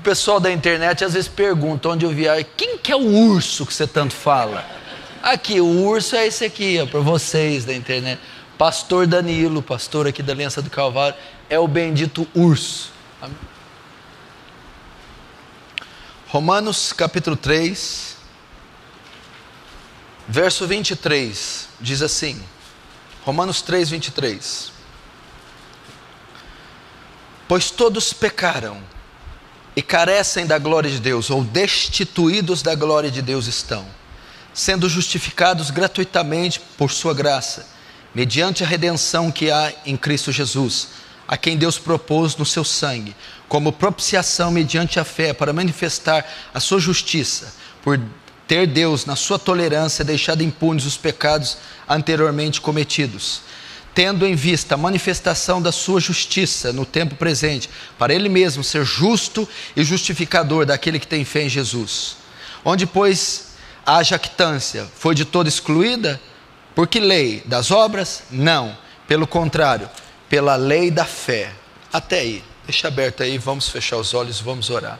pessoal da internet às vezes pergunta onde eu viajo, quem que é o urso que você tanto fala? Aqui, o urso é esse aqui, para vocês da internet. Pastor Danilo, pastor aqui da Aliança do Calvário, é o bendito urso. Amém? Romanos capítulo 3, verso 23, diz assim, Romanos 3, 23. Pois todos pecaram e carecem da glória de Deus, ou destituídos da glória de Deus estão, sendo justificados gratuitamente por sua graça, mediante a redenção que há em Cristo Jesus, a quem Deus propôs no seu sangue, como propiciação mediante a fé, para manifestar a sua justiça, por ter Deus, na sua tolerância, deixado impunes os pecados anteriormente cometidos, tendo em vista a manifestação da sua justiça no tempo presente, para ele mesmo ser justo e justificador daquele que tem fé em Jesus. Onde, pois, a jactância foi de toda excluída? Por que lei? Das obras? Não, pelo contrário, pela lei da fé. Até aí, deixa aberto aí, vamos fechar os olhos, vamos orar.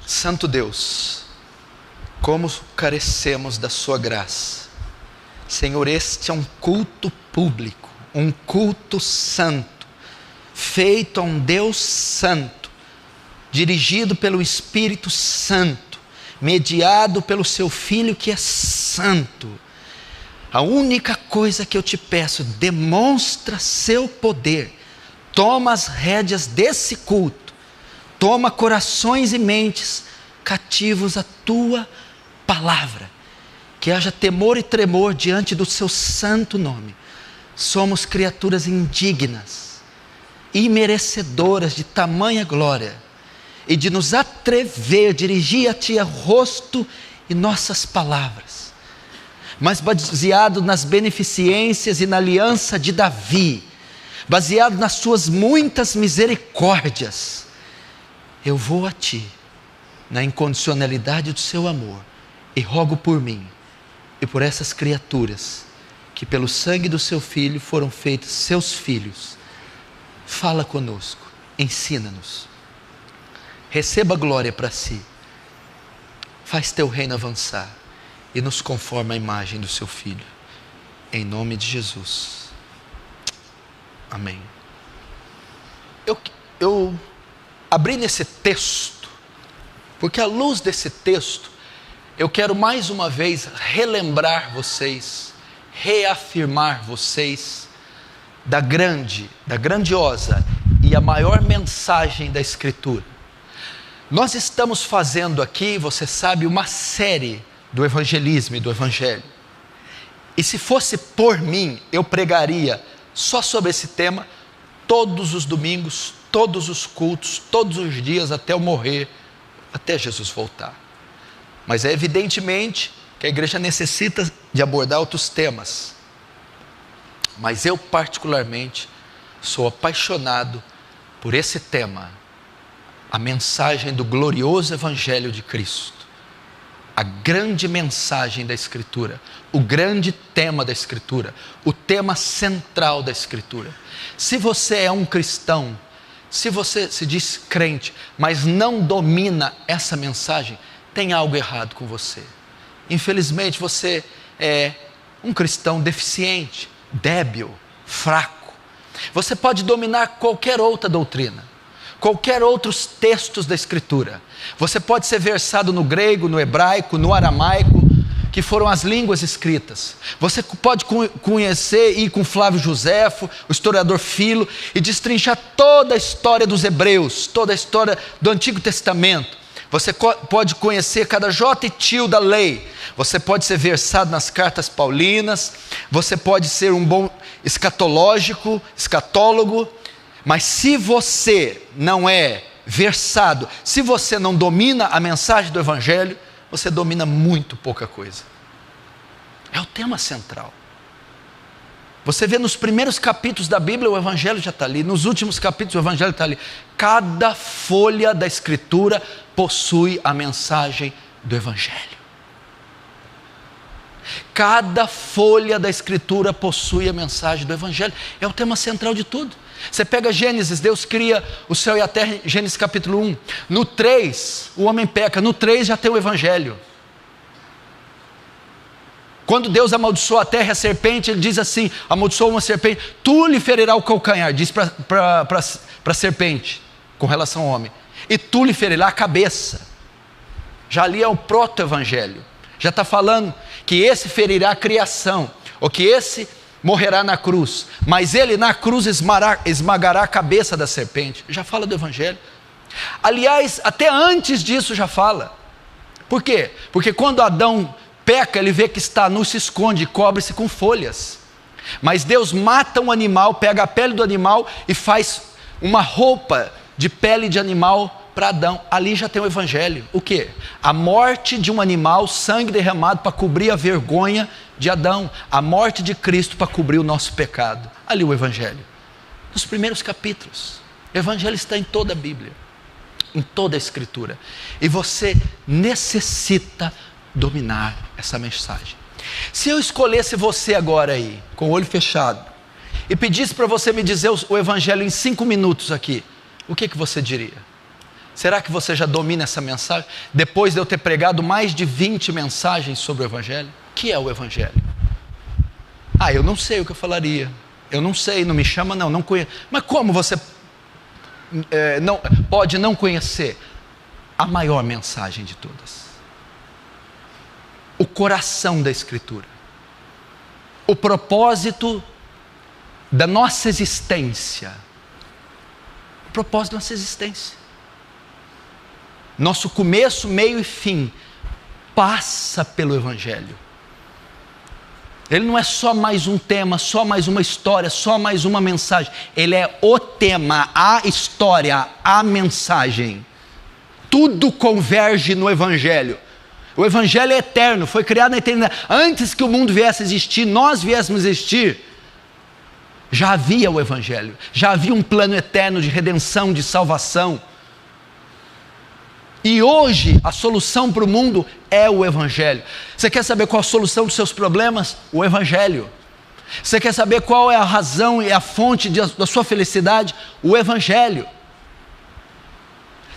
Santo Deus, como carecemos da sua graça. Senhor, este é um culto público, um culto santo, feito a um Deus santo, dirigido pelo Espírito Santo, mediado pelo seu Filho que é santo. A única coisa que eu te peço, demonstra seu poder, toma as rédeas desse culto, toma corações e mentes cativos à tua palavra, que haja temor e tremor diante do seu santo nome. Somos criaturas indignas, imerecedoras de tamanha glória, e de nos atrever, dirigir a ti o rosto e nossas palavras, mas baseado nas beneficências e na aliança de Davi, baseado nas suas muitas misericórdias, eu vou a ti, na incondicionalidade do seu amor, e rogo por mim e por essas criaturas que pelo sangue do seu Filho foram feitos seus filhos. Fala conosco, ensina-nos, receba glória para si, faz teu reino avançar e nos conforma à imagem do seu Filho, em nome de Jesus, amém. Eu abri nesse texto porque à luz desse texto eu quero mais uma vez relembrar vocês, reafirmar vocês da grandiosa e a maior mensagem da Escritura. Nós estamos fazendo aqui, você sabe, uma série do evangelismo e do evangelho. E se fosse por mim, eu pregaria só sobre esse tema todos os domingos, todos os cultos, todos os dias até eu morrer, até Jesus voltar. Mas é evidentemente que a igreja necessita de abordar outros temas. Mas eu particularmente sou apaixonado por esse tema, a mensagem do glorioso Evangelho de Cristo, a grande mensagem da Escritura, o grande tema da Escritura, o tema central da Escritura. Se você é um cristão, se você se diz crente, mas não domina essa mensagem, tem algo errado com você. Infelizmente você é um cristão deficiente, débil, fraco. Você pode dominar qualquer outra doutrina, qualquer outros textos da Escritura. Você pode ser versado no grego, no hebraico, no aramaico, que foram as línguas escritas. Você pode conhecer e ir com Flávio Joséfo, o historiador Filo, e destrinchar toda a história dos hebreus, toda a história do Antigo Testamento. Você pode conhecer cada jota e tio da lei. Você pode ser versado nas cartas paulinas. Você pode ser um bom escatólogo. Mas se você não é versado, se você não domina a mensagem do Evangelho, você domina muito pouca coisa. É o tema central. Você vê nos primeiros capítulos da Bíblia, o Evangelho já está ali. Nos últimos capítulos, o Evangelho está ali. Cada folha da Escritura possui a mensagem do Evangelho. Cada folha da Escritura possui a mensagem do Evangelho. É o tema central de tudo. Você pega Gênesis, Deus cria o céu e a terra, Gênesis capítulo 1. No 3, o homem peca. No 3 já tem o Evangelho. Quando Deus amaldiçoa a terra e a serpente, Ele diz assim, amaldiçoa uma serpente, tu lhe ferirá o calcanhar, diz para a serpente, com relação ao homem. E tu lhe ferirá a cabeça. Já ali é o proto-evangelho. Já está falando que esse ferirá a criação, ou que esse morrerá na cruz, mas ele na cruz esmagará a cabeça da serpente. Já fala do evangelho. Aliás, até antes disso já fala. Por quê? Porque quando Adão peca, ele vê que está nu, se esconde e cobre-se com folhas. Mas Deus mata um animal, pega a pele do animal e faz uma roupa de pele de animal para Adão. Ali já tem o evangelho. O quê? A morte de um animal, sangue derramado para cobrir a vergonha de Adão. A morte de Cristo para cobrir o nosso pecado. Ali o evangelho. Nos primeiros capítulos. O evangelho está em toda a Bíblia, em toda a Escritura. E você necessita dominar essa mensagem. Se eu escolhesse você agora aí, com o olho fechado, e pedisse para você me dizer o evangelho em 5 minutos aqui, o que você diria? Será que você já domina essa mensagem? Depois de eu ter pregado mais de 20 mensagens sobre o evangelho? O que é o evangelho? Eu não sei o que eu falaria. Eu não sei, não me chama não conheço. Mas como você pode não conhecer a maior mensagem de todas? O coração da Escritura. O propósito da nossa existência. O propósito da nossa existência. Nosso começo, meio e fim passa pelo evangelho. Ele não é só mais um tema, só mais uma história, só mais uma mensagem. Ele é o tema, a história, a mensagem. Tudo converge no evangelho. O evangelho é eterno, foi criado na eternidade. Antes que o mundo viesse a existir, nós viéssemos a existir, já havia o evangelho. Já havia um plano eterno de redenção, de salvação. E hoje a solução para o mundo é o evangelho. Você quer saber qual a solução dos seus problemas? O evangelho. Você quer saber qual é a razão e a fonte da sua felicidade? O evangelho.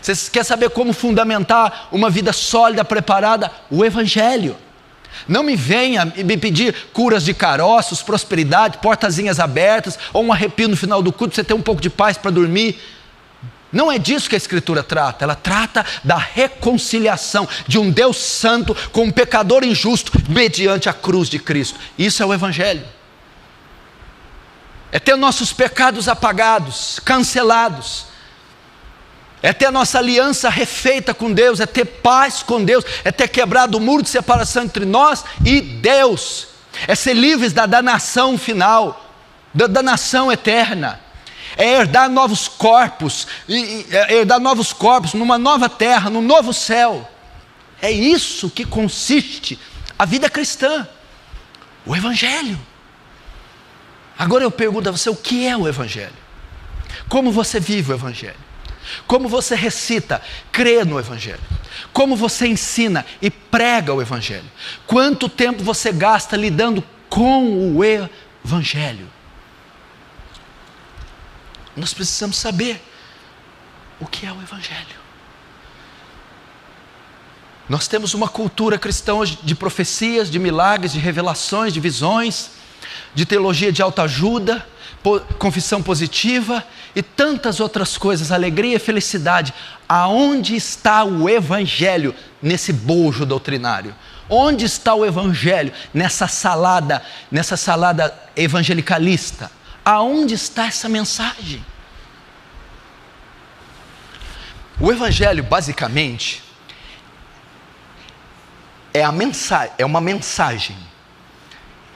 Você quer saber como fundamentar uma vida sólida, preparada? O evangelho. Não me venha me pedir curas de caroços, prosperidade, portazinhas abertas, ou um arrepio no final do culto, você ter um pouco de paz para dormir. Não é disso que a Escritura trata. Ela trata da reconciliação de um Deus santo com um pecador injusto mediante a cruz de Cristo. Isso é o evangelho. É ter nossos pecados apagados, cancelados. É ter a nossa aliança refeita com Deus, é ter paz com Deus, é ter quebrado o muro de separação entre nós e Deus. É ser livres da danação final, da danação eterna. É herdar novos corpos, numa nova terra, num novo céu. É isso que consiste a vida cristã, o evangelho. Agora eu pergunto a você, o que é o evangelho? Como você vive o evangelho? Como você recita, crê no evangelho? Como você ensina e prega o evangelho? Quanto tempo você gasta lidando com o evangelho? Nós precisamos saber o que é o evangelho. Nós temos uma cultura cristã hoje de profecias, de milagres, de revelações, de visões, de teologia de autoajuda, confissão positiva e tantas outras coisas, alegria e felicidade. Aonde está o evangelho nesse bojo doutrinário? Onde está o evangelho nessa salada evangelicalista? Aonde está essa mensagem? O evangelho, basicamente, é uma mensagem.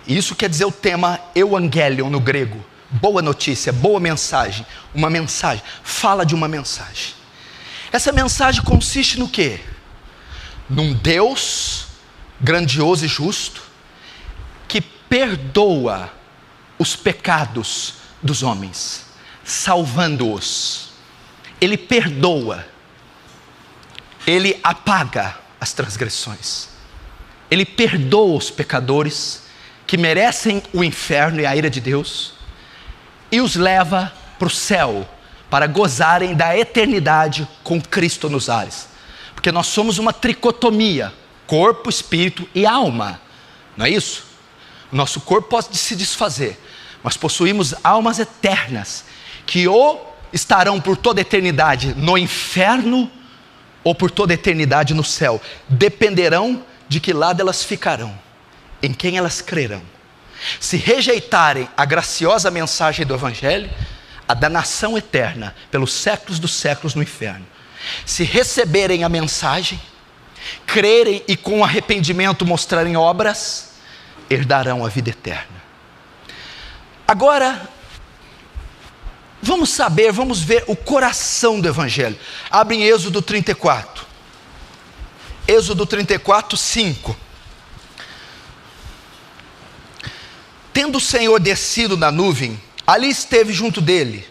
Isso quer dizer o tema euangelion no grego. Boa notícia, boa mensagem. Uma mensagem, fala de uma mensagem. Essa mensagem consiste no quê? Num Deus grandioso e justo, que perdoa os pecados dos homens, salvando-os. Ele perdoa, Ele apaga as transgressões. Ele perdoa os pecadores que merecem o inferno e a ira de Deus, e os leva para o céu, para gozarem da eternidade com Cristo nos ares. Porque nós somos uma tricotomia, corpo, espírito e alma, não é isso? O nosso corpo pode se desfazer, mas possuímos almas eternas, que ou estarão por toda a eternidade no inferno, ou por toda a eternidade no céu. Dependerão de que lado elas ficarão, em quem elas crerão. Se rejeitarem a graciosa mensagem do Evangelho, a danação eterna pelos séculos dos séculos no inferno. Se receberem a mensagem, crerem e com arrependimento mostrarem obras, herdarão a vida eterna. Agora, vamos ver o coração do Evangelho. Abre em Êxodo 34. Êxodo 34, 5. Tendo o Senhor descido na nuvem, ali esteve junto dele.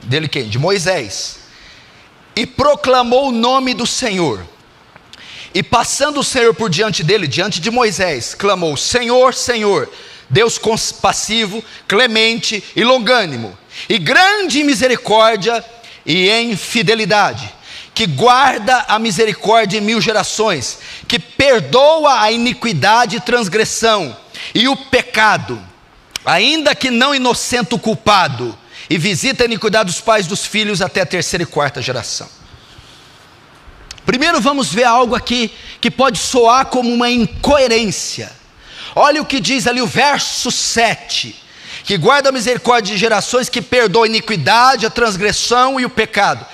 Dele quem? De Moisés. E proclamou o nome do Senhor. E passando o Senhor por diante dele, diante de Moisés, clamou: Senhor, Senhor, Deus compassivo, clemente e longânimo, e grande em misericórdia e em fidelidade, que guarda a misericórdia em 1000 gerações, que perdoa a iniquidade e transgressão e o pecado, ainda que não inocente o culpado, e visita a iniquidade dos pais dos filhos até a 3ª e 4ª geração. Primeiro vamos ver algo aqui que pode soar como uma incoerência. Olha o que diz ali o verso 7, que guarda a misericórdia de gerações, que perdoa a iniquidade, a transgressão e o pecado.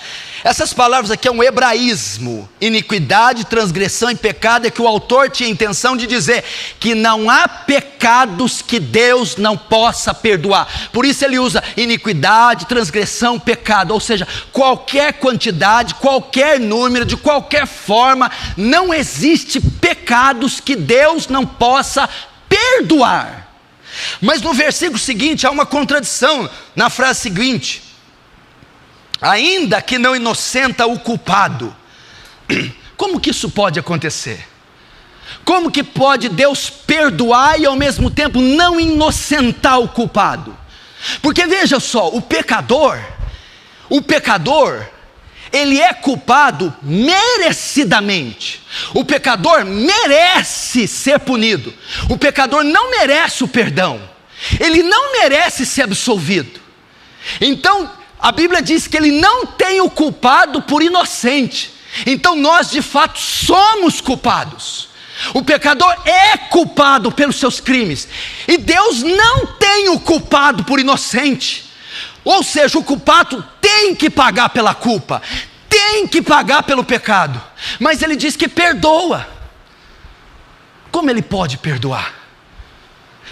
Essas palavras aqui é um hebraísmo. Iniquidade, transgressão e pecado é que o autor tinha a intenção de dizer que não há pecados que Deus não possa perdoar. Por isso ele usa iniquidade, transgressão, pecado. Ou seja, qualquer quantidade, qualquer número, de qualquer forma, não existe pecados que Deus não possa perdoar. Mas no versículo seguinte há uma contradição na frase seguinte: ainda que não inocenta o culpado. Como que isso pode acontecer? Como que pode Deus perdoar e ao mesmo tempo não inocentar o culpado? Porque veja só, o pecador, ele é culpado merecidamente. O pecador merece ser punido. O pecador não merece o perdão. Ele não merece ser absolvido. Então, a Bíblia diz que ele não tem o culpado por inocente. Então nós de fato somos culpados. O pecador é culpado pelos seus crimes, e Deus não tem o culpado por inocente. Ou seja, o culpado tem que pagar pela culpa, tem que pagar pelo pecado. Mas ele diz que perdoa. Como ele pode perdoar?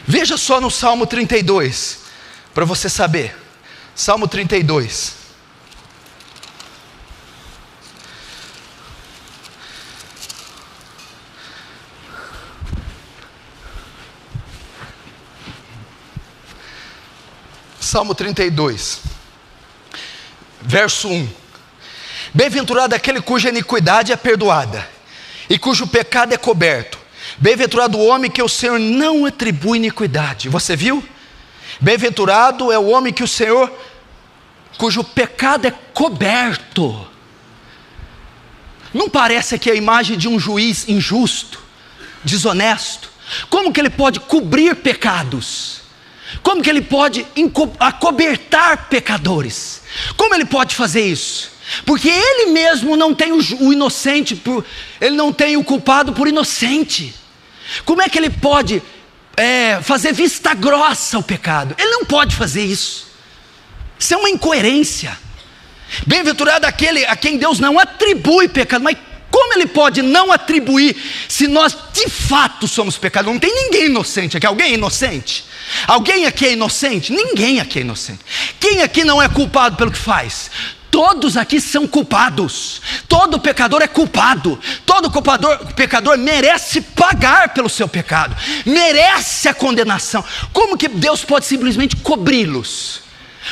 Veja só no Salmo 32, para você saber. Salmo 32. Salmo 32, verso 1. Bem-aventurado aquele cuja iniquidade é perdoada e cujo pecado é coberto. Bem-aventurado o homem que o Senhor não atribui iniquidade. Você viu? Bem-aventurado é o homem que o Senhor, cujo pecado é coberto. Não parece aqui a imagem de um juiz injusto, desonesto? Como que ele pode cobrir pecados? Como que ele pode acobertar pecadores? Como ele pode fazer isso? Porque ele mesmo não tem o inocente, ele não tem o culpado por inocente. Como é que ele pode fazer vista grossa ao pecado? Ele não pode fazer isso. Isso é uma incoerência. Bem-aventurado aquele a quem Deus não atribui pecado. Mas como ele pode não atribuir se nós de fato somos pecadores? Não tem ninguém inocente aqui. Alguém é inocente? Alguém aqui é inocente? Ninguém aqui é inocente. Quem aqui não é culpado pelo que faz? Todos aqui são culpados. Todo pecador é culpado. Todo pecador merece pagar pelo seu pecado, merece a condenação. Como que Deus pode simplesmente cobri-los?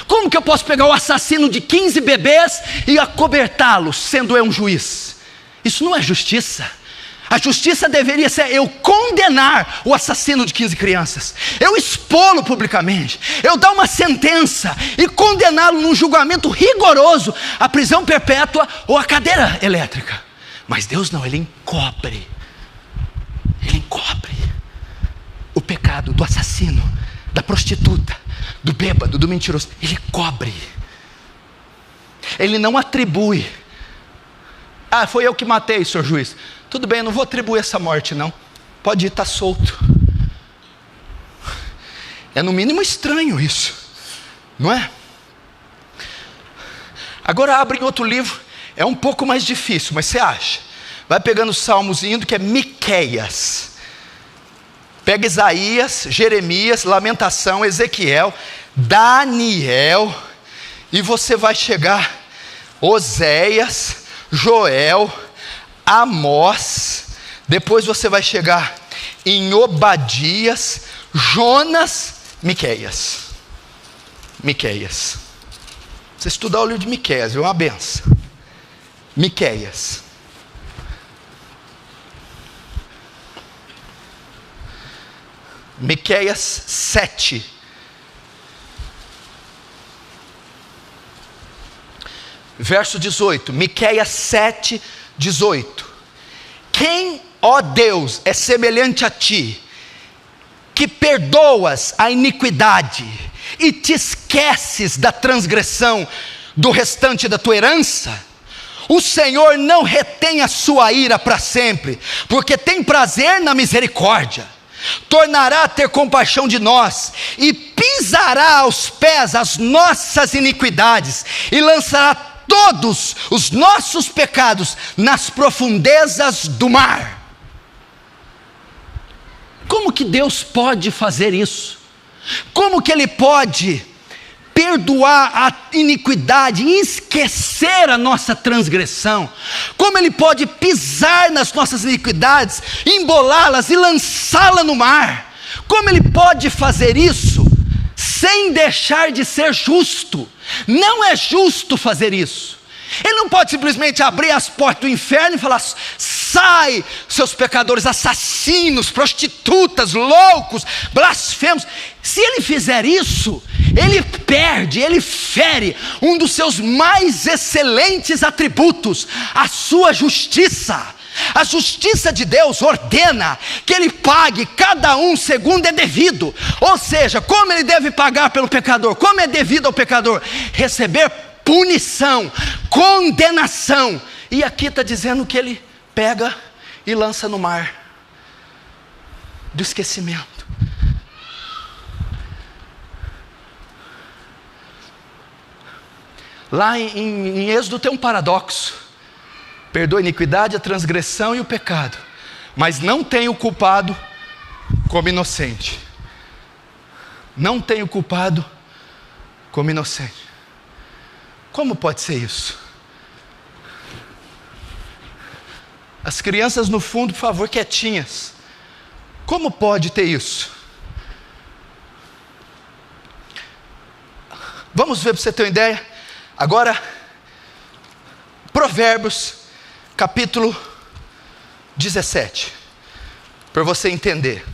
Como que eu posso pegar o assassino de 15 bebês e acobertá-los, sendo eu um juiz? Isso não é justiça. A justiça deveria ser eu condenar o assassino de 15 crianças, eu expô-lo publicamente, eu dar uma sentença e condená-lo num julgamento rigoroso à prisão perpétua ou à cadeira elétrica. Mas Deus não, Ele encobre o pecado do assassino, da prostituta, do bêbado, do mentiroso. Ele cobre. Ele não atribui. Ah, foi eu que matei, senhor juiz. Tudo bem, eu não vou atribuir essa morte não. Pode ir, está solto. É no mínimo estranho isso, não é? Agora abre em outro livro. É um pouco mais difícil, mas você acha? Vai pegando os salmos indo, que é Miqueias. Pega Isaías, Jeremias, Lamentação, Ezequiel, Daniel, e você vai chegar Oséias, Joel, Amós, depois você vai chegar em Obadias, Jonas, Miqueias. Você estudar o livro de Miqueias, é uma benção. Miqueias. Miqueias 7. Verso 18. Miqueias 7, 18. Quem, ó Deus, é semelhante a ti, que perdoas a iniquidade e te esqueces da transgressão do restante da tua herança? O Senhor não retém a sua ira para sempre, porque tem prazer na misericórdia. Tornará a ter compaixão de nós, e pisará aos pés as nossas iniquidades, e lançará todos os nossos pecados nas profundezas do mar. Como que Deus pode fazer isso? Como que Ele pode perdoar a iniquidade, esquecer a nossa transgressão? Como Ele pode pisar nas nossas iniquidades, embolá-las e lançá-las no mar? Como Ele pode fazer isso sem deixar de ser justo? Não é justo fazer isso. Ele não pode simplesmente abrir as portas do inferno e falar: sai, seus pecadores, assassinos, prostitutas, loucos, blasfemos. Se Ele fizer isso, Ele perde, Ele fere um dos seus mais excelentes atributos, a sua justiça. A justiça de Deus ordena que Ele pague cada um segundo é devido. Ou seja, como Ele deve pagar pelo pecador? Como é devido ao pecador? Receber punição, condenação. E aqui está dizendo que Ele pega e lança no mar do esquecimento. Lá em Êxodo tem um paradoxo: perdoa a iniquidade, a transgressão e o pecado, mas não tem o culpado como inocente. Não tem o culpado como inocente. Como pode ser isso? As crianças no fundo, por favor, quietinhas. Como pode ter isso? Vamos ver para você ter uma ideia. Agora, Provérbios capítulo 17, para você entender.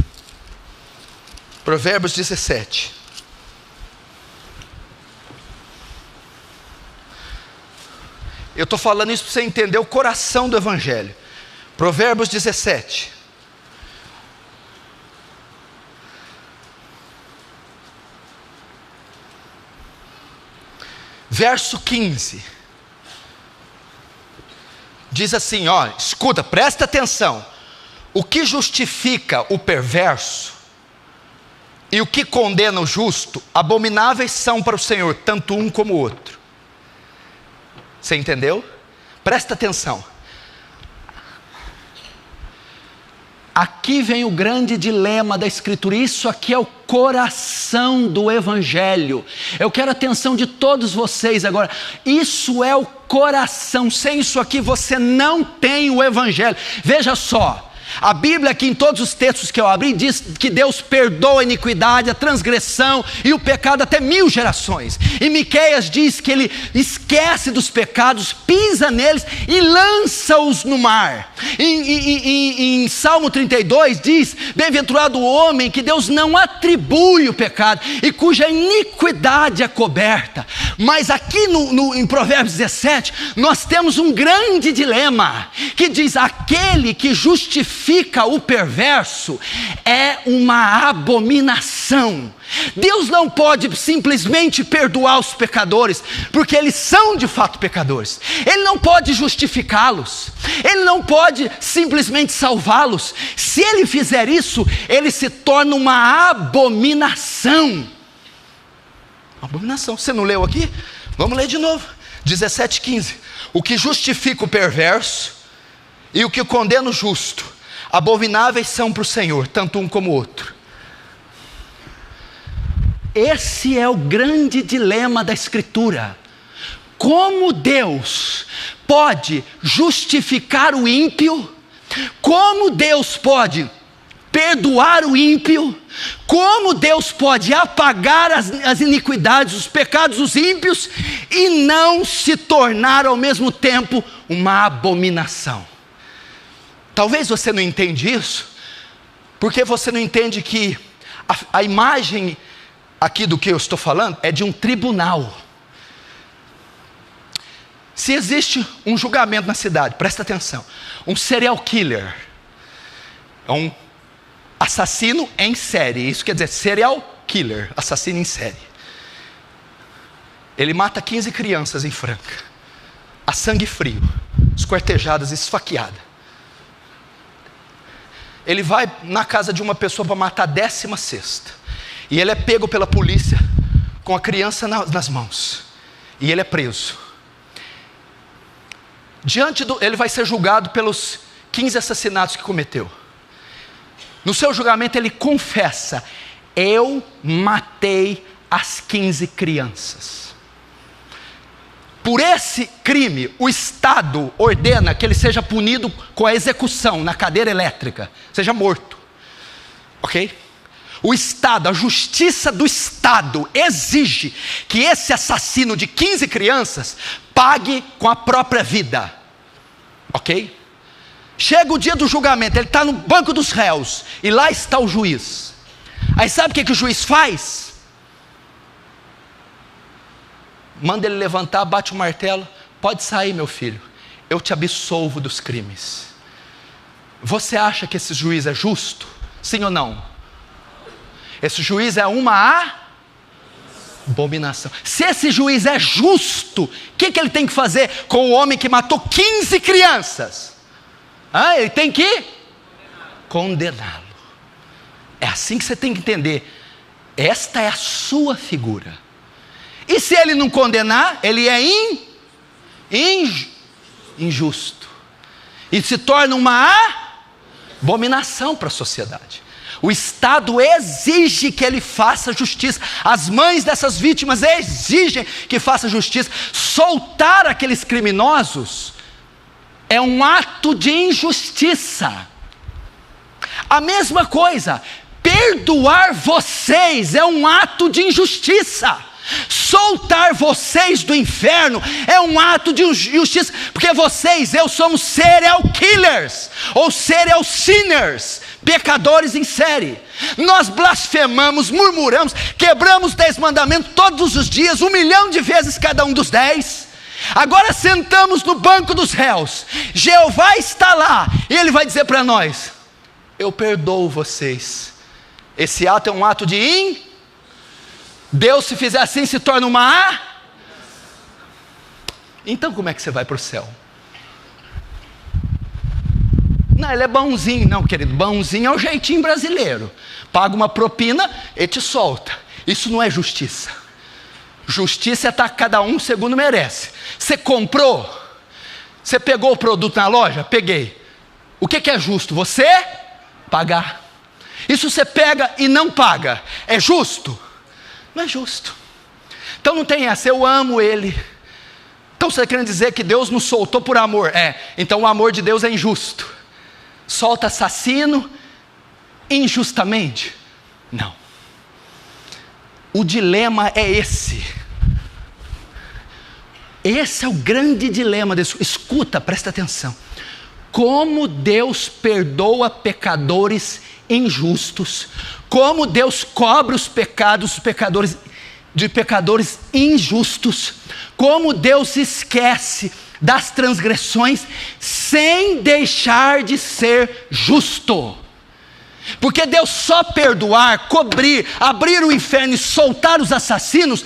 Provérbios 17. Eu estou falando isso para você entender o coração do Evangelho. Provérbios 17. Verso 15. Diz assim, ó, escuta, presta atenção. O que justifica o perverso e o que condena o justo, abomináveis são para o Senhor, tanto um como o outro. Você entendeu? Presta atenção. Aqui vem o grande dilema da Escritura. Isso aqui é o coração do Evangelho. Eu quero a atenção de todos vocês agora. Isso é o coração. Sem isso aqui você não tem o Evangelho. Veja só, A Bíblia, aqui em todos os textos que eu abri, diz que Deus perdoa a iniquidade, a transgressão e o pecado até 1000 gerações. E Miqueias diz que Ele esquece dos pecados, pisa neles e lança-os no mar. Em Salmo 32 diz: bem-aventurado o homem que Deus não atribui o pecado e cuja iniquidade é coberta. Mas aqui em Provérbios 17, nós temos um grande dilema, que diz: aquele que justifica o perverso é uma abominação. Deus não pode simplesmente perdoar os pecadores, porque eles são de fato pecadores. Ele não pode justificá-los, Ele não pode simplesmente salvá-los. Se Ele fizer isso, Ele se torna uma abominação. Abominação. Você não leu aqui? Vamos ler de novo. 17:15. O que justifica o perverso e o que condena o justo, abomináveis são para o Senhor, tanto um como o outro. Esse é o grande dilema da Escritura. Como Deus pode justificar o ímpio? Como Deus pode perdoar o ímpio? Como Deus pode apagar as iniquidades, os pecados dos ímpios e não se tornar ao mesmo tempo uma abominação? Talvez você não entenda isso, porque você não entende que a imagem aqui do que eu estou falando é de um tribunal. Se existe um julgamento na cidade, presta atenção, um serial killer, é um assassino em série, isso quer dizer serial killer, assassino em série. Ele mata 15 crianças em Franca, a sangue frio, esquartejadas, esfaqueadas. Ele vai na casa de uma pessoa para matar a 16ª, e ele é pego pela polícia com a criança nas mãos, e ele é preso. Ele vai ser julgado pelos 15 assassinatos que cometeu. No seu julgamento ele confessa: eu matei as 15 crianças. Por esse crime, o Estado ordena que ele seja punido com a execução na cadeira elétrica, seja morto. Ok? O Estado, a justiça do Estado exige que esse assassino de 15 crianças pague com a própria vida. Ok? Chega o dia do julgamento, ele está no banco dos réus, e lá está o juiz. Aí sabe o que o juiz faz? Manda ele levantar, bate o martelo: pode sair, meu filho, eu te absolvo dos crimes. Você acha que esse juiz é justo? Sim ou não? Esse juiz é uma abominação. Se esse juiz é justo, o que ele tem que fazer com o homem que matou 15 crianças? Ele tem que condená-lo. É assim que você tem que entender. Esta é a sua figura. E se ele não condenar, ele é injusto, e se torna uma abominação para a sociedade. O Estado exige que ele faça justiça. As mães dessas vítimas exigem que faça justiça. Soltar aqueles criminosos é um ato de injustiça. A mesma coisa, perdoar vocês é um ato de injustiça. Soltar vocês do inferno é um ato de justiça, porque vocês, eu somos serial killers, ou serial sinners, pecadores em série. Nós blasfemamos, murmuramos, quebramos 10 mandamentos todos os dias, 1 milhão de vezes cada um dos 10. Agora sentamos no banco dos réus. Jeová está lá, e Ele vai dizer para nós: eu perdoo vocês. Esse ato é um ato de Deus, se fizer assim, se torna uma Então como é que você vai para o céu? Não, ele é bonzinho. Não, querido, bonzinho é o jeitinho brasileiro. Paga uma propina e te solta. Isso não é justiça. Justiça é estar cada um segundo merece. Você comprou? Você pegou o produto na loja? Peguei. O que é justo? Você pagar. E se você pega e não paga, é justo? Não é justo. Então não tem essa, eu amo ele. Então você está querendo dizer que Deus nos soltou por amor? Então o amor de Deus é injusto. solta assassino injustamente. Não. O dilema é esse. Esse é o grande dilema desse. Escuta, presta atenção. Como Deus perdoa pecadores injustos, como Deus cobre os pecados de pecadores injustos, como Deus esquece das transgressões sem deixar de ser justo. Porque Deus só perdoar, cobrir, abrir o inferno e soltar os assassinos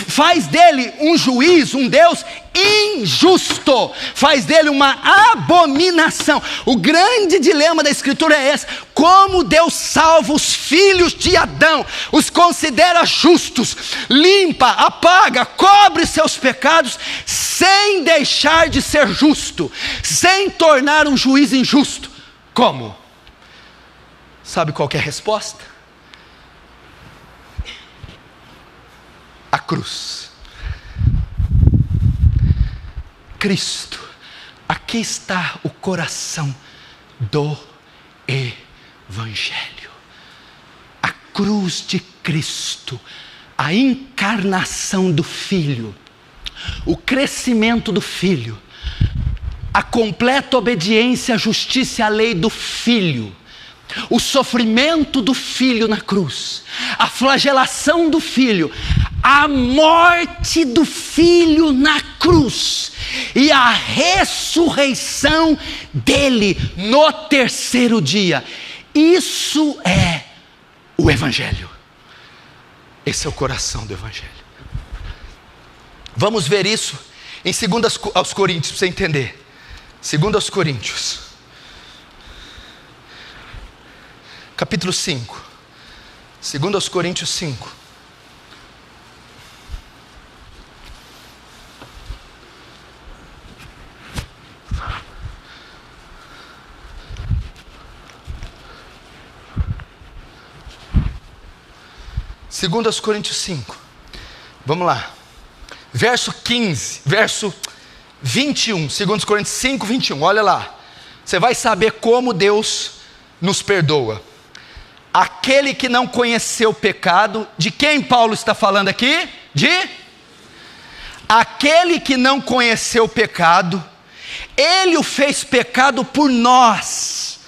faz dele um juiz, um Deus injusto, faz dele uma abominação. O grande dilema da Escritura é esse: como Deus salva os filhos de Adão, os considera justos, limpa, apaga, cobre seus pecados, sem deixar de ser justo, sem tornar um juiz injusto. Como? Sabe qual que é a resposta? A cruz. Cristo. Aqui está o coração do Evangelho. A cruz de Cristo, a encarnação do Filho, o crescimento do Filho, a completa obediência à justiça e à lei do Filho, o sofrimento do Filho na cruz, a flagelação do Filho, a morte do Filho na cruz e a ressurreição dele no terceiro dia. Isso é o Evangelho. Esse é o coração do Evangelho. Vamos ver isso em 2 aos Coríntios, para você entender. 2 aos Coríntios, capítulo 5. 2 aos Coríntios 5. Segundo aos Coríntios 5, vamos lá, verso 15, verso 21, 2 Coríntios 5, 21, olha lá, você vai saber como Deus nos perdoa. Aquele que não conheceu o pecado, de quem Paulo está falando aqui? Aquele que não conheceu o pecado, ele o fez pecado por nós,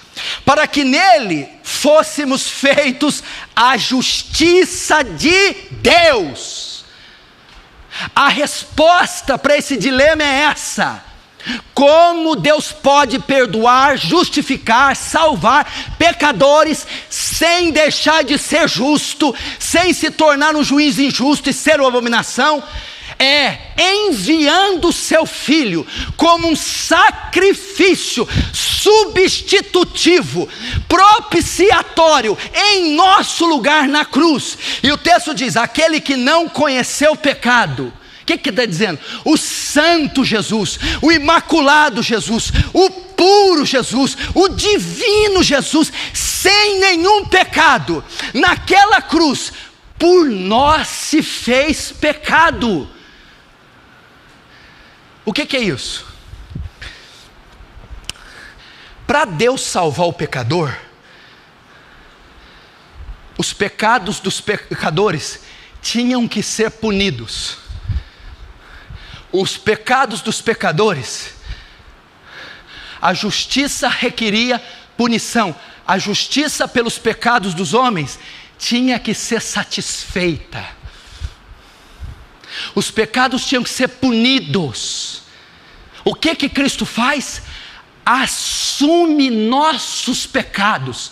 para que nele fôssemos feitos a justiça de Deus. A resposta para esse dilema é essa: como Deus pode perdoar, justificar, salvar pecadores sem deixar de ser justo, sem se tornar um juiz injusto e ser uma abominação? É enviando o seu Filho como um sacrifício substitutivo, propiciatório, em nosso lugar na cruz. E o texto diz: aquele que não conheceu o pecado. O que está dizendo? O santo Jesus, o imaculado Jesus, o puro Jesus, o divino Jesus, sem nenhum pecado, naquela cruz, por nós se fez pecado. O que é isso? Para Deus salvar o pecador, os pecados dos pecadores tinham que ser punidos. Os pecados dos pecadores, a justiça requeria punição. A justiça pelos pecados dos homens tinha que ser satisfeita. Os pecados tinham que ser punidos. O que Cristo faz? Assume nossos pecados,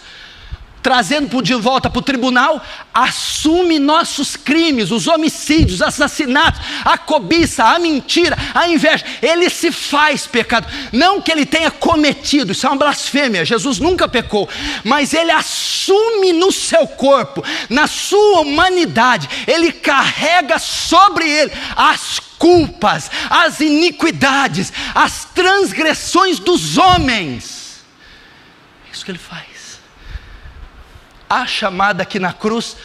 trazendo de volta para o tribunal, assume nossos crimes, os homicídios, os assassinatos, a cobiça, a mentira, a inveja. Ele se faz pecado, não que ele tenha cometido, isso é uma blasfêmia, Jesus nunca pecou, mas ele assume no seu corpo, na sua humanidade, ele carrega sobre ele as culpas, as iniquidades, as transgressões dos homens. É isso que ele faz. A chamada aqui na cruz,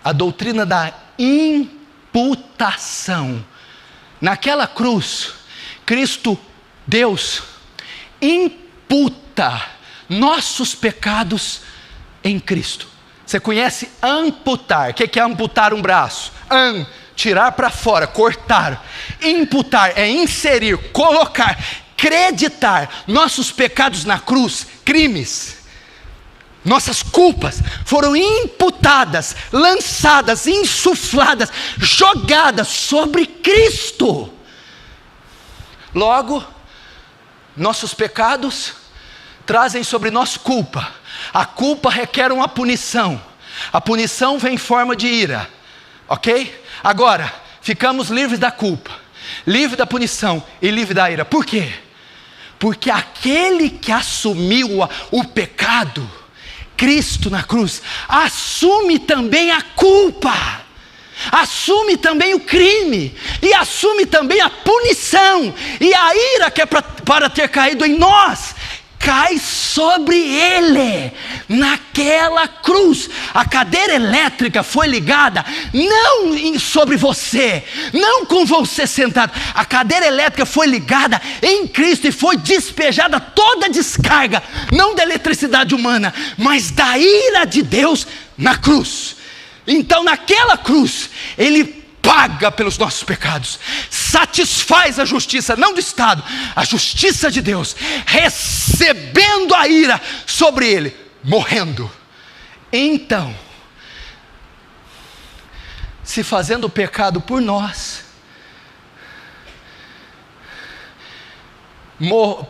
a doutrina da imputação. Naquela cruz, Cristo, Deus, imputa nossos pecados em Cristo. Você conhece amputar? O que é amputar um braço? Tirar para fora, cortar. Imputar é inserir, colocar, acreditar. Nossos pecados na cruz, crimes, nossas culpas foram imputadas, lançadas, insufladas, jogadas sobre Cristo. Logo, nossos pecados trazem sobre nós culpa. A culpa requer uma punição. A punição vem em forma de ira. Ok? Agora, ficamos livres da culpa, livres da punição e livres da ira. Por quê? Porque aquele que assumiu o pecado, Cristo na cruz, assume também a culpa, assume também o crime, e assume também a punição, e a ira que é para ter caído em nós, cai sobre ele, naquela cruz. A cadeira elétrica foi ligada, não sobre você, não com você sentado, a cadeira elétrica foi ligada em Cristo, e foi despejada toda a descarga, não da eletricidade humana, mas da ira de Deus na cruz. Então naquela cruz, Ele paga pelos nossos pecados, satisfaz a justiça, não do Estado, a justiça de Deus, recebendo a ira sobre Ele, morrendo. Então, se fazendo o pecado por nós,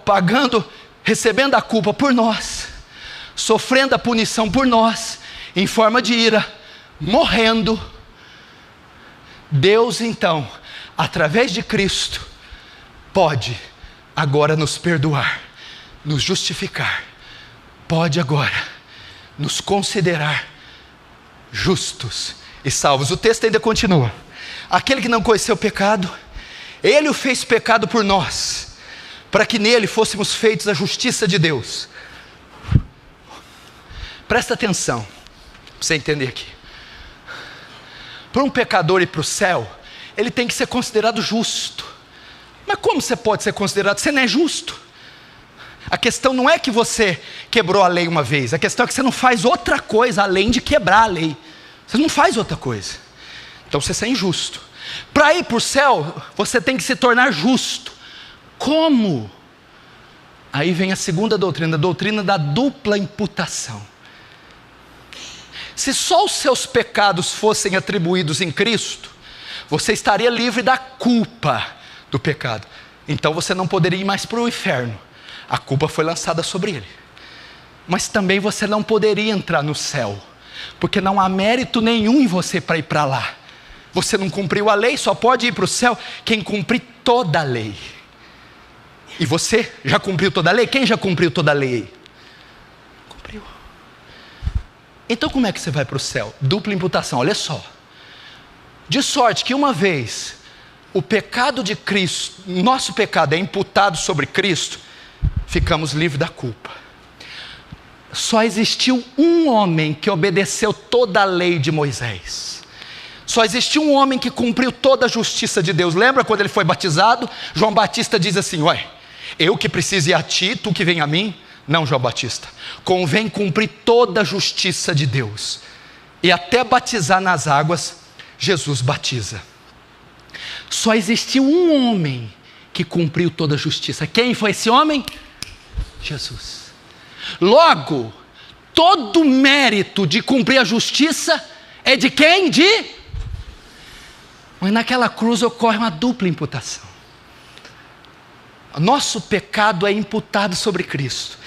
pagando, recebendo a culpa por nós, sofrendo a punição por nós, em forma de ira, morrendo, Deus então, através de Cristo, pode agora nos perdoar, nos justificar, pode agora nos considerar justos e salvos. O texto ainda continua: aquele que não conheceu o pecado, Ele o fez pecado por nós, para que nele fôssemos feitos a justiça de Deus. Presta atenção, para você entender aqui. Para um pecador ir para o céu, ele tem que ser considerado justo. Mas como você pode ser considerado? Você não é justo. A questão não é que você quebrou a lei uma vez, a questão é que você não faz outra coisa além de quebrar a lei. Você não faz outra coisa. Então você é injusto. Para ir para o céu, você tem que se tornar justo. Como? Aí vem a segunda doutrina, a doutrina da dupla imputação. Se só os seus pecados fossem atribuídos em Cristo, você estaria livre da culpa do pecado. Então você não poderia ir mais para o inferno. A culpa foi lançada sobre ele. Mas também você não poderia entrar no céu, porque não há mérito nenhum em você para ir para lá. Você não cumpriu a lei, só pode ir para o céu quem cumprir toda a lei. E você já cumpriu toda a lei? Quem já cumpriu toda a lei? Cumpriu. Então como é que você vai para o céu? Dupla imputação, olha só. De sorte que uma vez o pecado de Cristo, nosso pecado é imputado sobre Cristo, ficamos livres da culpa. Só existiu um homem que obedeceu toda a lei de Moisés. Só existiu um homem que cumpriu toda a justiça de Deus. Lembra quando ele foi batizado? João Batista diz assim: ué, eu que preciso ir a ti, tu que vem a mim? Não, João Batista, convém cumprir toda a justiça de Deus. E até batizar nas águas, Jesus batiza. Só existiu um homem que cumpriu toda a justiça. Quem foi esse homem? Jesus. Logo, todo o mérito de cumprir a justiça é de quem? Mas naquela cruz ocorre uma dupla imputação. Nosso pecado é imputado sobre Cristo,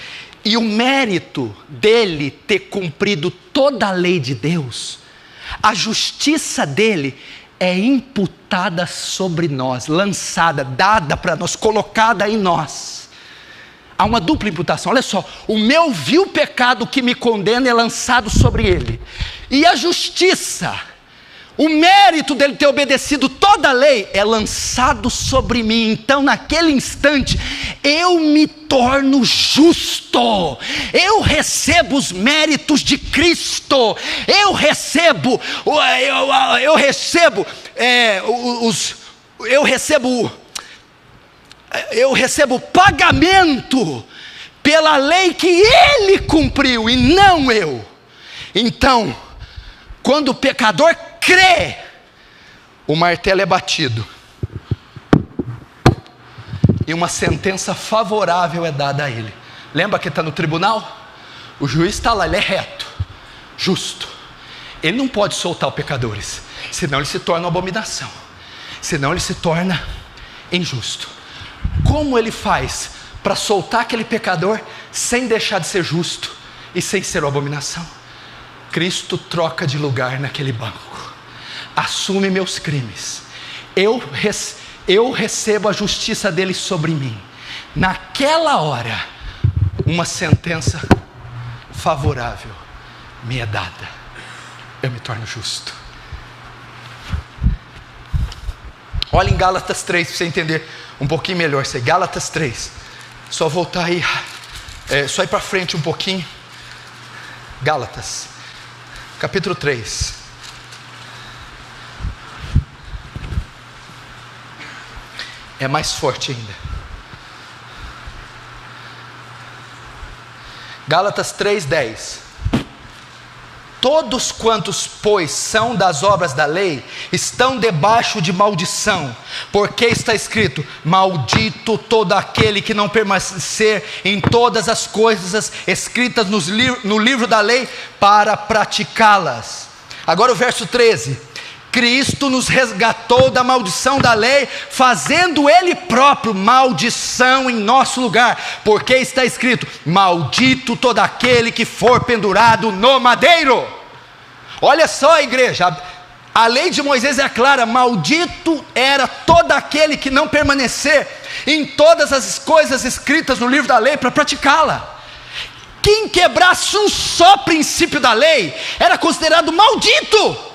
e o mérito dele ter cumprido toda a lei de Deus, a justiça dele é imputada sobre nós, lançada, dada para nós, colocada em nós. Há uma dupla imputação. Olha só, o meu vil pecado que me condena é lançado sobre ele, e a justiça, o mérito dele ter obedecido toda a lei é lançado sobre mim. Então naquele instante eu me torno justo, eu recebo os méritos de Cristo, eu recebo o pagamento pela lei que ele cumpriu e não eu. Então, quando o pecador crê, o martelo é batido e uma sentença favorável é dada a ele. Lembra que está no tribunal? O juiz está lá, ele é reto, justo. Ele não pode soltar os pecadores, senão ele se torna uma abominação, senão ele se torna injusto. Como ele faz para soltar aquele pecador sem deixar de ser justo e sem ser uma abominação? Cristo troca de lugar naquele banco, assume meus crimes, eu recebo a justiça dele sobre mim. Naquela hora, uma sentença favorável me é dada, eu me torno justo. Olha em Gálatas 3 para você entender um pouquinho melhor isso aí. Gálatas 3, só voltar aí, só ir para frente um pouquinho. Gálatas capítulo 3. É mais forte ainda. Gálatas 3:10. Todos quantos, pois, são das obras da lei, estão debaixo de maldição, porque está escrito: maldito todo aquele que não permanecer em todas as coisas escritas no livro da lei para praticá-las. Agora o verso 13. Cristo nos resgatou da maldição da lei, fazendo Ele próprio maldição em nosso lugar, porque está escrito: maldito todo aquele que for pendurado no madeiro. Olha só, igreja, a lei de Moisés é clara: maldito era todo aquele que não permanecer em todas as coisas escritas no livro da lei para praticá-la. Quem quebrasse um só princípio da lei era considerado maldito.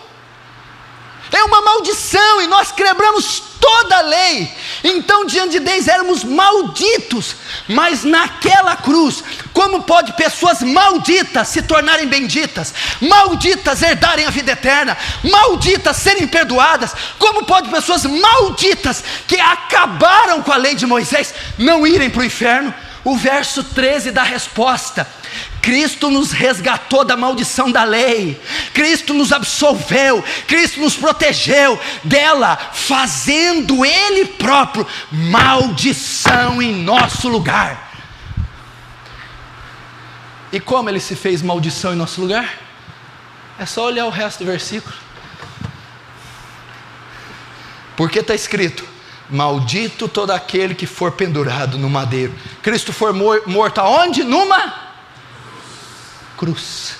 É uma maldição, e nós quebramos toda a lei. Então diante de Deus éramos malditos. Mas naquela cruz, como pode pessoas malditas se tornarem benditas, malditas herdarem a vida eterna, malditas serem perdoadas? Como pode pessoas malditas que acabaram com a lei de Moisés não irem para o inferno? O verso 13 dá a resposta: Cristo nos resgatou da maldição da lei, Cristo nos absolveu, Cristo nos protegeu dela, fazendo Ele próprio maldição em nosso lugar. E como Ele se fez maldição em nosso lugar? É só olhar o resto do versículo, porque está escrito: maldito todo aquele que for pendurado no madeiro. Cristo foi morto aonde? Numa cruz.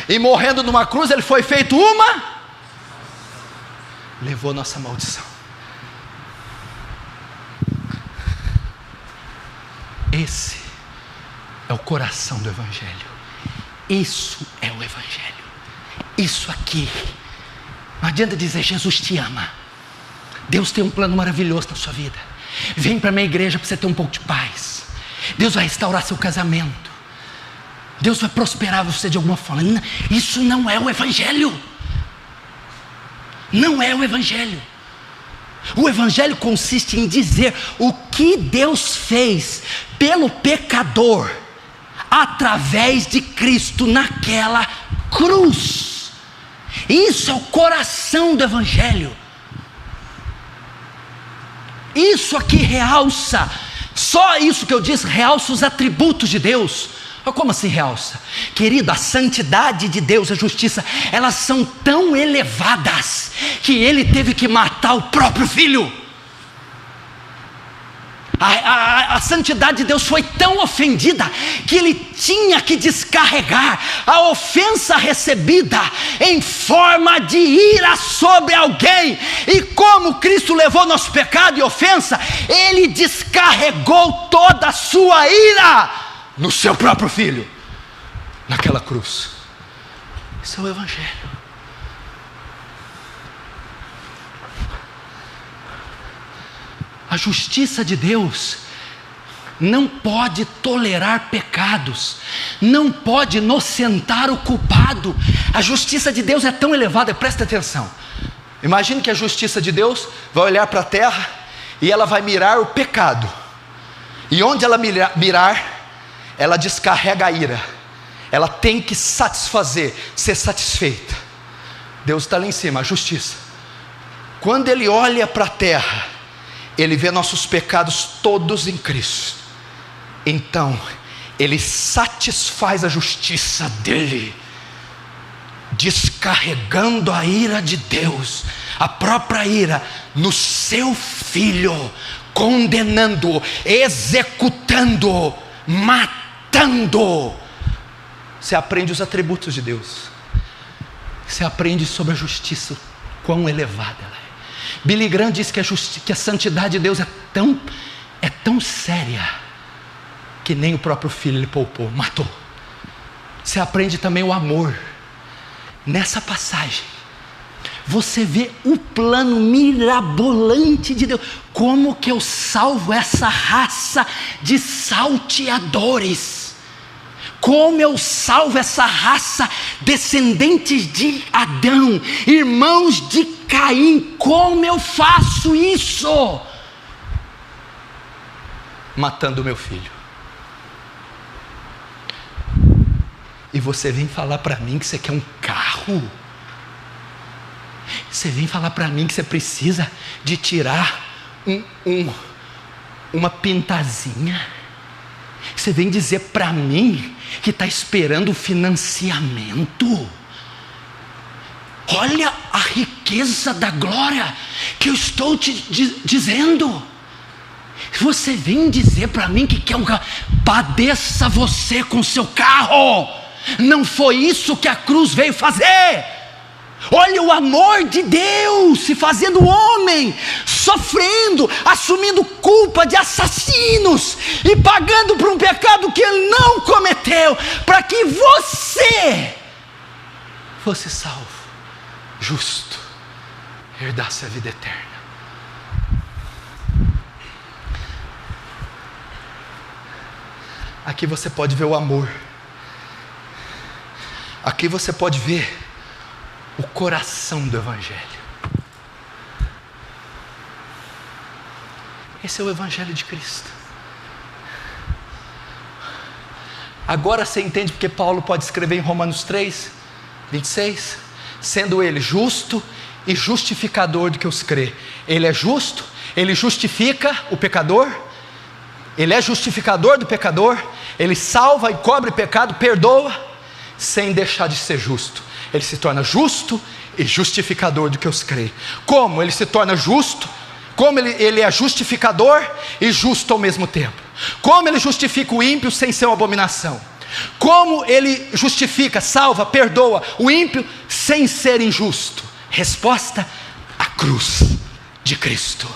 E morrendo numa cruz, Ele foi feito levou nossa maldição. Esse é o coração do Evangelho. Isso é o Evangelho. Isso aqui. Não adianta dizer: Jesus te ama, Deus tem um plano maravilhoso na sua vida, vem para a minha igreja para você ter um pouco de paz, Deus vai restaurar seu casamento, Deus vai prosperar você de alguma forma. Isso não é o Evangelho. Não é o Evangelho. O Evangelho consiste em dizer o que Deus fez pelo pecador através de Cristo naquela cruz. Isso é o coração do Evangelho. Isso aqui realça, só isso que eu disse, realça os atributos de Deus. Como assim realça? Querido, a santidade de Deus, a justiça, elas são tão elevadas que Ele teve que matar o próprio Filho. A santidade de Deus foi tão ofendida que Ele tinha que descarregar a ofensa recebida em forma de ira sobre alguém. E como Cristo levou nosso pecado e ofensa, Ele descarregou toda a sua ira no seu próprio Filho, naquela cruz. Isso é o Evangelho. A justiça de Deus não pode tolerar pecados, não pode inocentar o culpado. A justiça de Deus é tão elevada, presta atenção. Imagine que a justiça de Deus vai olhar para a terra e ela vai mirar o pecado. E onde ela mirar, ela descarrega a ira. Ela tem que satisfazer, ser satisfeita. Deus está lá em cima, a justiça. Quando Ele olha para a terra, Ele vê nossos pecados todos em Cristo. Então Ele satisfaz a justiça dEle, descarregando a ira de Deus, a própria ira, no seu Filho, condenando, executando, matando. Você aprende os atributos de Deus, você aprende sobre a justiça, quão elevada ela é. Billy Graham diz que a santidade de Deus é tão séria, que nem o próprio Filho Ele poupou, matou. Você aprende também o amor. Nessa passagem, você vê o plano mirabolante de Deus. Como que eu salvo essa raça de salteadores? Como eu salvo essa raça, descendentes de Adão, irmãos de Caim? Como eu faço isso? Matando o meu filho. E você vem falar para mim que você quer um carro? Você vem falar para mim que você precisa de tirar uma pintazinha? Você vem dizer para mim que está esperando financiamento? Olha a riqueza da glória que eu estou te dizendo. Você vem dizer para mim que quer um carro? Padeça você com seu carro. Não foi isso que a cruz veio fazer. Olha o amor de Deus se fazendo homem, sofrendo, assumindo culpa de assassinos e pagando por um pecado que Ele não cometeu, para que você fosse salvo, justo, herdasse a vida eterna. Aqui você pode ver o amor. Aqui você pode ver o coração do Evangelho. Esse é o Evangelho de Cristo. Agora você entende porque Paulo pode escrever em Romanos 3, 26, sendo Ele justo e justificador do que os crê. Ele é justo, Ele justifica o pecador, Ele é justificador do pecador, Ele salva e cobre pecado, perdoa, sem deixar de ser justo. Ele se torna justo e justificador do que os crê. Como ele se torna justo? Como ele é justificador e justo ao mesmo tempo? Como ele justifica o ímpio sem ser uma abominação? Como ele justifica, salva, perdoa o ímpio sem ser injusto? Resposta: a cruz de Cristo.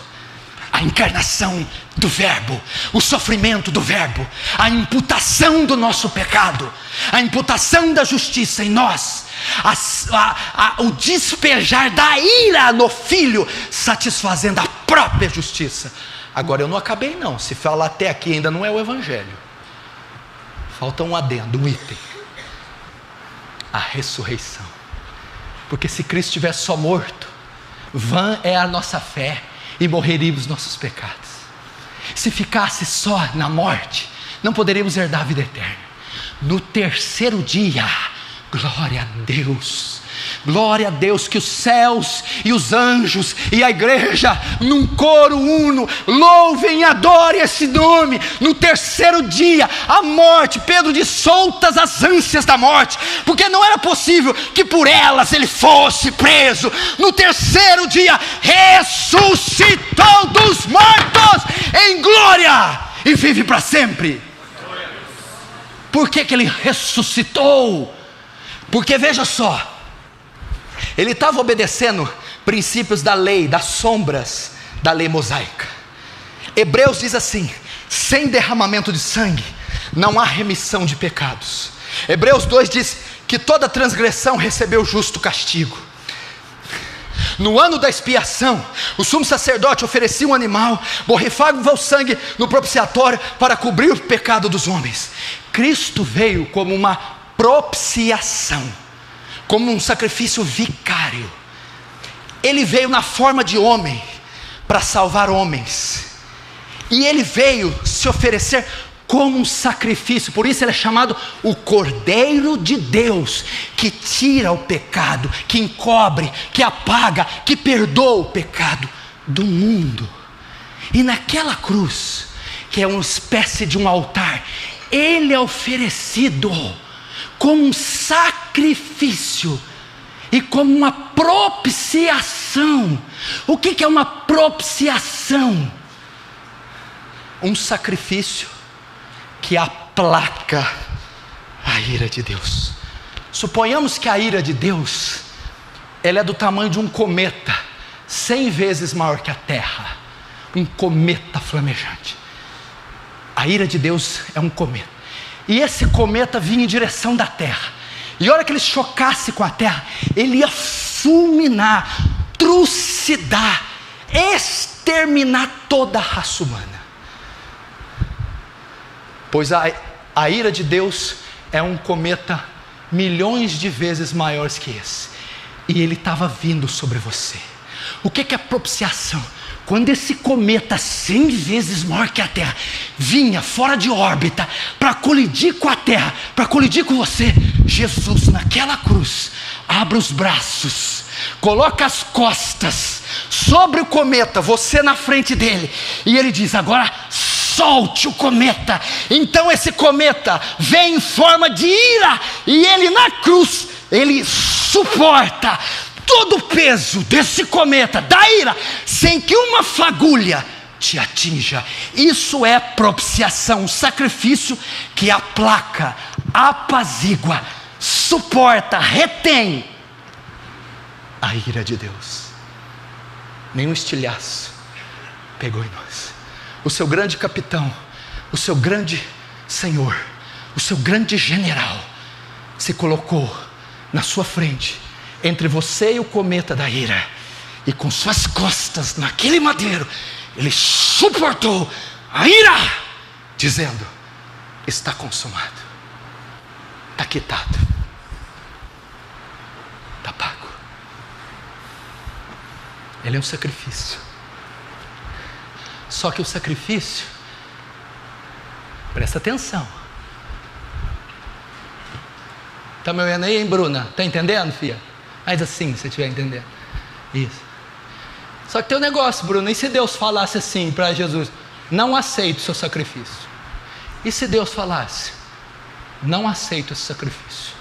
A encarnação do Verbo, o sofrimento do Verbo, a imputação do nosso pecado, a imputação da justiça em nós, o despejar da ira no Filho, satisfazendo a própria justiça. Agora eu não acabei não, se falar até aqui ainda não é o Evangelho. Falta um adendo, um item: a ressurreição. Porque se Cristo estivesse só morto, vã é a nossa fé e morreríamos os nossos pecados. Se ficasse só na morte, não poderíamos herdar a vida eterna. No terceiro dia, glória a Deus, glória a Deus, que os céus e os anjos e a igreja, num coro uno, louvem e adorem esse nome. No terceiro dia, a morte, Pedro diz, soltas as ânsias da morte, porque não era possível que por elas ele fosse preso. No terceiro dia, ressuscitou dos mortos em glória e vive para sempre. Por que ele ressuscitou? Porque veja só, ele estava obedecendo princípios da lei, das sombras da lei mosaica. Hebreus diz assim: sem derramamento de sangue não há remissão de pecados. Hebreus 2 diz que toda transgressão recebeu justo castigo. No ano da expiação, o sumo sacerdote oferecia um animal, borrifava o sangue no propiciatório para cobrir o pecado dos homens. Cristo veio como uma propiciação, como um sacrifício vicário. Ele veio na forma de homem para salvar homens, e ele veio se se oferecer como um sacrifício. Por isso ele é chamado o Cordeiro de Deus, que tira o pecado, que encobre, que apaga, que perdoa o pecado do mundo. E naquela cruz, que é uma espécie de um altar, ele é oferecido como um sacrifício e como uma propiciação. O que é uma propiciação? Um sacrifício que aplaca a ira de Deus. Suponhamos que a ira de Deus, ela é do tamanho de um cometa, 100 vezes maior que a terra. Um cometa flamejante. A ira de Deus é um cometa. E esse cometa vinha em direção da terra. E a hora que ele chocasse com a terra, ele ia fulminar, trucidar, exterminar toda a raça humana. Pois a ira de Deus é um cometa milhões de vezes maior que esse. E ele estava vindo sobre você. O que é propiciação? Quando esse cometa 100 vezes maior que a Terra vinha fora de órbita para colidir com a Terra, para colidir com você, Jesus naquela cruz abre os braços, coloca as costas sobre o cometa, você na frente dele, e ele diz: agora solte o cometa. Então esse cometa vem em forma de ira, e ele na cruz, ele suporta todo o peso desse cometa, da ira, sem que uma fagulha te atinja. Isso é propiciação, um sacrifício que aplaca, apazigua, suporta, retém a ira de Deus. Nenhum estilhaço pegou em nós. O seu grande capitão, o seu grande senhor, o seu grande general se colocou na sua frente, entre você e o cometa da ira, e com suas costas naquele madeiro, ele suportou a ira, dizendo: está consumado, está quitado, está pago. Ele é um sacrifício. Só que o sacrifício, presta atenção. Está me olhando aí, hein, Bruna? Está entendendo, filha? Mas assim, se estiver entendendo. Isso. Só que tem um negócio, Bruno. E se Deus falasse assim para Jesus: não aceito o seu sacrifício? E se Deus falasse: não aceito esse sacrifício,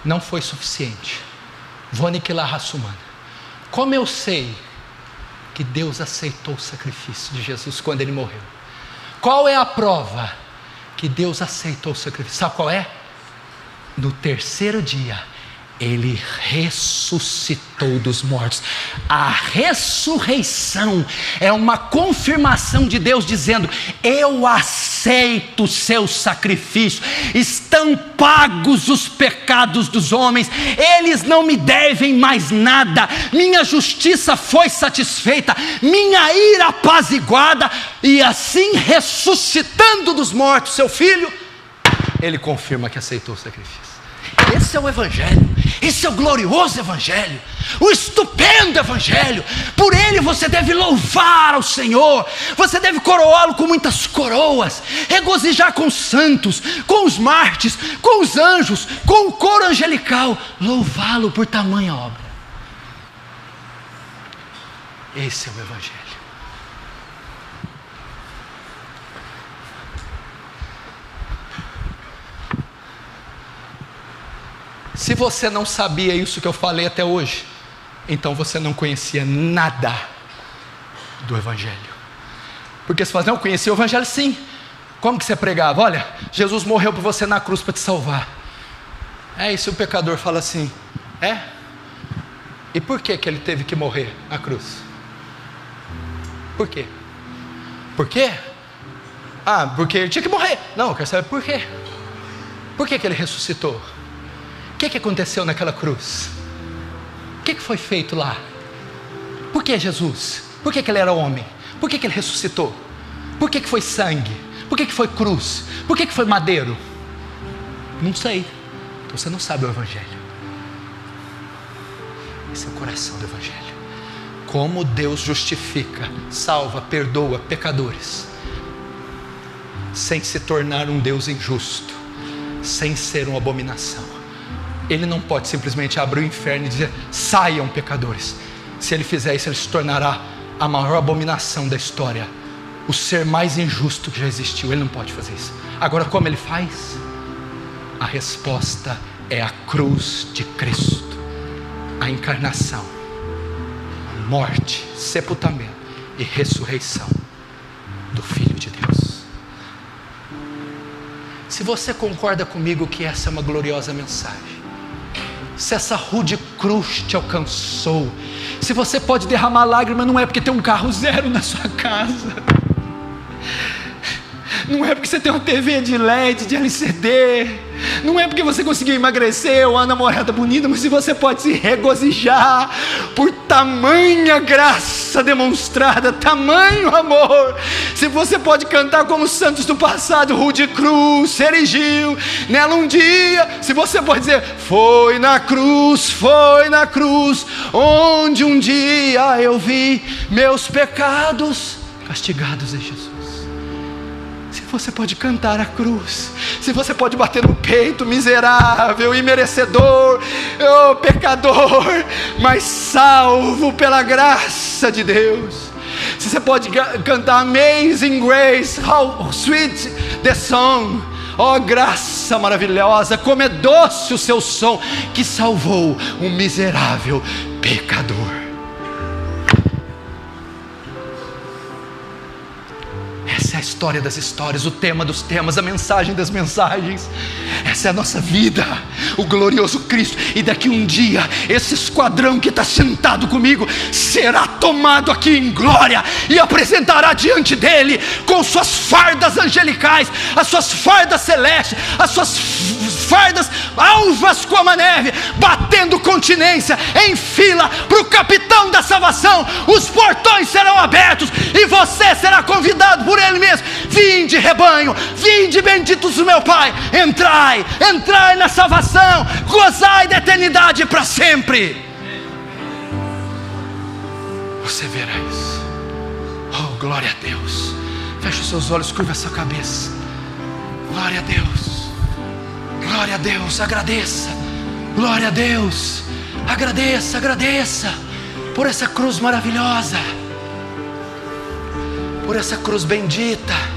não foi suficiente, vou aniquilar a raça humana? Como eu sei que Deus aceitou o sacrifício de Jesus quando ele morreu? Qual é a prova que Deus aceitou o sacrifício? Sabe qual é? No terceiro dia ele ressuscitou dos mortos. A ressurreição é uma confirmação de Deus dizendo: eu aceito o seu sacrifício, estão pagos os pecados dos homens, eles não me devem mais nada, minha justiça foi satisfeita, minha ira apaziguada. E assim, ressuscitando dos mortos seu filho, ele confirma que aceitou o sacrifício. Esse é o Evangelho, esse é o glorioso Evangelho, o estupendo Evangelho. Por ele você deve louvar ao Senhor, você deve coroá-lo com muitas coroas, regozijar com os santos, com os mártires, com os anjos, com o coro angelical, louvá-lo por tamanha obra. Esse é o Evangelho. Se você não sabia isso que eu falei até hoje, então você não conhecia nada do Evangelho. Porque se você não conhecia o Evangelho, sim. Como que você pregava? Olha, Jesus morreu por você na cruz para te salvar. E se o pecador fala assim: e por que ele teve que morrer na cruz? Por quê? Por quê? Porque ele tinha que morrer. Não, eu quero saber por quê. Por que ele ressuscitou? O que aconteceu naquela cruz? O que foi feito lá? Por que Jesus? Por que ele era homem? Por que ele ressuscitou? Por que foi sangue? Por que foi cruz? Por que foi madeiro? Não sei. Então você não sabe o Evangelho. Esse é o coração do Evangelho. Como Deus justifica, salva, perdoa pecadores. sem se tornar um Deus injusto, sem ser uma abominação. Ele não pode simplesmente abrir o inferno e dizer: saiam pecadores. Se ele fizer isso, ele se tornará a maior abominação da história, o ser mais injusto que já existiu. Ele não pode fazer isso. Agora, como ele faz? A resposta é a cruz de Cristo, a encarnação, a morte, sepultamento e ressurreição do Filho de Deus. Se você concorda comigo que essa é uma gloriosa mensagem, se essa rude cruz te alcançou, se você pode derramar lágrimas, não é porque tem um carro zero na sua casa, não é porque você tem uma TV de LED, de LCD, não é porque você conseguiu emagrecer ou uma namorada bonita, mas se você pode se regozijar por tamanha graça demonstrada, tamanho amor, se você pode cantar como os santos do passado, rude cruz se erigiu nela um dia, se você pode dizer: foi na cruz, onde um dia eu vi meus pecados castigados em Jesus. Se você pode cantar a cruz, se você pode bater no peito, miserável, imerecedor, pecador, mas salvo pela graça de Deus. Se você pode cantar Amazing Grace, how sweet the song, ó graça maravilhosa, como é doce o seu som, que salvou um miserável pecador. Essa é a história das histórias, o tema dos temas, a mensagem das mensagens. Essa é a nossa vida, o glorioso Cristo. E daqui um dia, esse esquadrão que está sentado comigo será tomado aqui em glória e apresentará diante dele com suas fardas angelicais, as suas fardas celestes, as suas fardas alvas como a neve, batendo continência em fila para o capitão da salvação. Os portões serão abertos e você será convidado por ele mesmo: vinde rebanho, vinde benditos do meu Pai, entrai na salvação, gozai da eternidade para sempre. Você verá isso. Oh, glória a Deus. Feche os seus olhos, curva a sua cabeça. Glória a Deus, glória a Deus. Agradeça, glória a Deus. Agradeça por essa cruz maravilhosa, por essa cruz bendita.